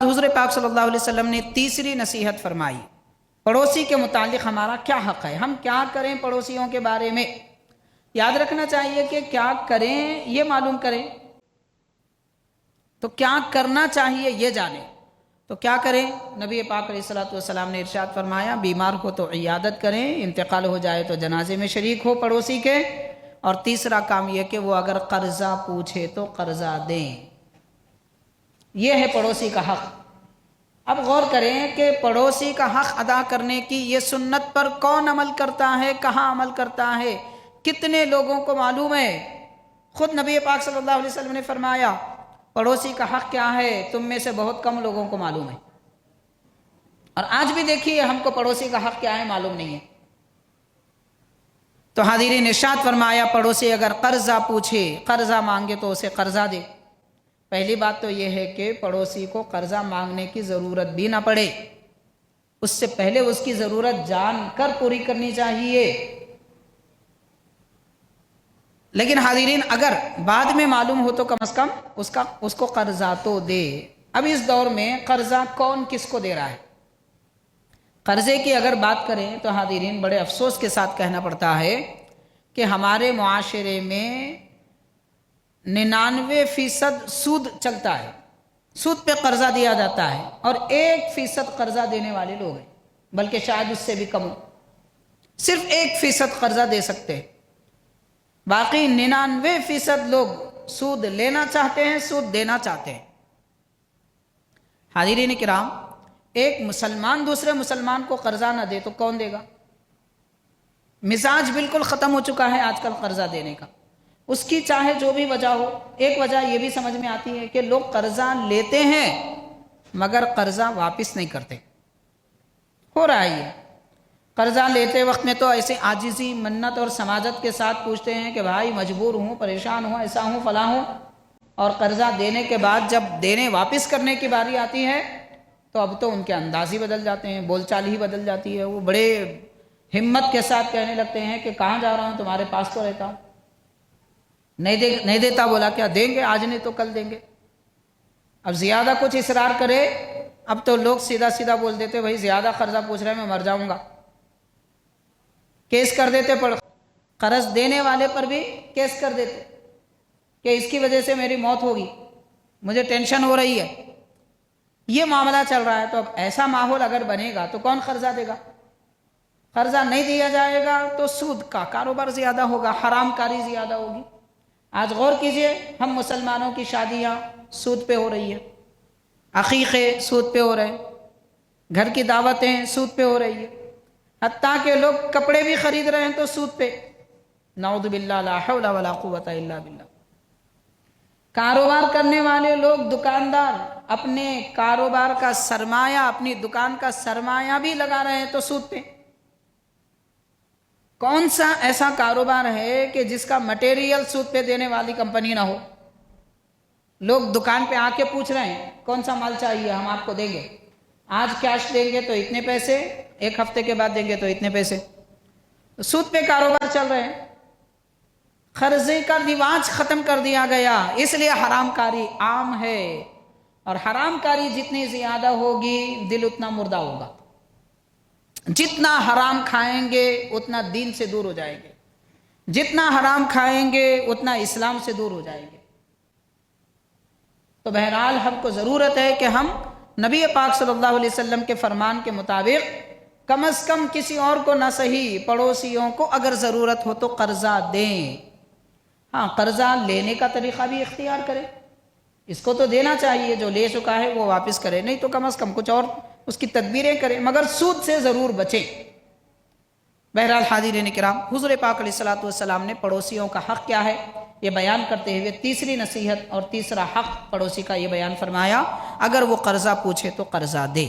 حضور پاک صلی اللہ علیہ وسلم نے تیسری نصیحت فرمائی، پڑوسی کے متعلق ہمارا کیا حق ہے، ہم کیا کریں پڑوسیوں کے بارے میں۔ یاد رکھنا چاہیے کہ کیا کریں یہ معلوم کریں، تو کیا کرنا چاہیے یہ جانیں۔ تو کیا کریں؟ نبی پاک علیہ الصلوۃ والسلام نے ارشاد فرمایا، بیمار ہو تو عیادت کریں، انتقال ہو جائے تو جنازے میں شریک ہو پڑوسی کے، اور تیسرا کام یہ کہ وہ اگر قرضہ پوچھے تو قرضہ دیں۔ یہ ہے پڑوسی کا حق۔ اب غور کریں کہ پڑوسی کا حق ادا کرنے کی یہ سنت پر کون عمل کرتا ہے، کہاں عمل کرتا ہے، کتنے لوگوں کو معلوم ہے؟ خود نبی پاک صلی اللہ علیہ وسلم نے فرمایا پڑوسی کا حق کیا ہے، تم میں سے بہت کم لوگوں کو معلوم ہے۔ اور آج بھی دیکھیے ہم کو پڑوسی کا حق کیا ہے معلوم نہیں ہے۔ تو حاضرین ارشاد فرمایا پڑوسی اگر قرضہ پوچھے، قرضہ مانگے تو اسے قرضہ دے۔ پہلی بات تو یہ ہے کہ پڑوسی کو قرضہ مانگنے کی ضرورت بھی نہ پڑے، اس سے پہلے اس کی ضرورت جان کر پوری کرنی چاہیے۔ لیکن حاضرین اگر بعد میں معلوم ہو تو کم از کم اس کو قرضہ تو دے۔ اب اس دور میں قرضہ کون کس کو دے رہا ہے؟ قرضے کی اگر بات کریں تو حاضرین بڑے افسوس کے ساتھ کہنا پڑتا ہے کہ ہمارے معاشرے میں 99% سود چلتا ہے، سود پہ قرضہ دیا جاتا ہے، اور 1% قرضہ دینے والے لوگ ہیں، بلکہ شاید اس سے بھی کم ہو۔ صرف 1% قرضہ دے سکتے ہیں، باقی 99% لوگ سود لینا چاہتے ہیں، سود دینا چاہتے ہیں۔ حاضرین کرام، ایک مسلمان دوسرے مسلمان کو قرضہ نہ دے تو کون دے گا؟ مزاج بالکل ختم ہو چکا ہے آج کل قرضہ دینے کا، اس کی چاہے جو بھی وجہ ہو۔ ایک وجہ یہ بھی سمجھ میں آتی ہے کہ لوگ قرضہ لیتے ہیں مگر قرضہ واپس نہیں کرتے۔ ہو رہا ہے یہ، قرضہ لیتے وقت میں تو ایسے عاجزی، منت اور سماجت کے ساتھ پوچھتے ہیں کہ بھائی مجبور ہوں، پریشان ہوں، ایسا ہوں، فلاں ہوں، اور قرضہ دینے کے بعد جب دینے واپس کرنے کی باری آتی ہے تو اب تو ان کے انداز ہی بدل جاتے ہیں، بول چال ہی بدل جاتی ہے۔ وہ بڑے ہمت کے ساتھ کہنے لگتے ہیں کہ کہاں جا رہا ہوں، تمہارے پاس تو رہتا ہوں، نہیں دیتا بولا کیا، دیں گے آج نہیں تو کل دیں گے۔ اب زیادہ کچھ اصرار کرے اب تو لوگ سیدھا سیدھا بول دیتے بھائی زیادہ قرضہ پوچھ رہے ہیں، میں مر جاؤں گا، کیس کر دیتے، قرض دینے والے پر بھی کیس کر دیتے کہ اس کی وجہ سے میری موت ہوگی، مجھے ٹینشن ہو رہی ہے۔ یہ معاملہ چل رہا ہے۔ تو اب ایسا ماحول اگر بنے گا تو کون قرضہ دے گا؟ قرضہ نہیں دیا جائے گا تو سود کا کاروبار زیادہ ہوگا، حرام کاری زیادہ ہوگی۔ آج غور کیجئے، ہم مسلمانوں کی شادیاں سود پہ ہو رہی ہیں، عقیقے سود پہ ہو رہے ہیں، گھر کی دعوتیں سود پہ ہو رہی ہیں، حتیٰ کہ لوگ کپڑے بھی خرید رہے ہیں تو سود پہ۔ نعوذ باللہ، لا حول ولا قوت الا باللہ۔ کاروبار کرنے والے لوگ، دکاندار، اپنے کاروبار کا سرمایہ، اپنی دکان کا سرمایہ بھی لگا رہے ہیں تو سود پہ۔ کون سا ایسا کاروبار ہے کہ جس کا مٹیریل سود پہ دینے والی کمپنی نہ ہو؟ لوگ دکان پہ آ کے پوچھ رہے ہیں کون سا مال چاہیے، ہم آپ کو دیں گے، آج کیش دیں گے تو اتنے پیسے، ایک ہفتے کے بعد دیں گے تو اتنے پیسے۔ سود پہ کاروبار چل رہے ہیں۔ قرضے کا رواج ختم کر دیا گیا، اس لیے حرام کاری عام ہے، اور حرام کاری جتنی زیادہ ہوگی دل اتنا مردہ ہوگا۔ جتنا حرام کھائیں گے اتنا دین سے دور ہو جائیں گے، جتنا حرام کھائیں گے اتنا اسلام سے دور ہو جائیں گے۔ تو بہرحال ہم کو ضرورت ہے کہ ہم نبی پاک صلی اللہ علیہ وسلم کے فرمان کے مطابق کم از کم کسی اور کو نہ صحیح، پڑوسیوں کو اگر ضرورت ہو تو قرضہ دیں۔ ہاں، قرضہ لینے کا طریقہ بھی اختیار کرے، اس کو تو دینا چاہیے، جو لے چکا ہے وہ واپس کرے، نہیں تو کم از کم کچھ اور اس کی تدبیریں کرے، مگر سود سے ضرور بچے۔ بہرحال حاضرین کرام، حضور پاک علیہ الصلوۃ والسلام نے پڑوسیوں کا حق کیا ہے یہ بیان کرتے ہوئے تیسری نصیحت اور تیسرا حق پڑوسی کا یہ بیان فرمایا، اگر وہ قرضہ پوچھے تو قرضہ دے۔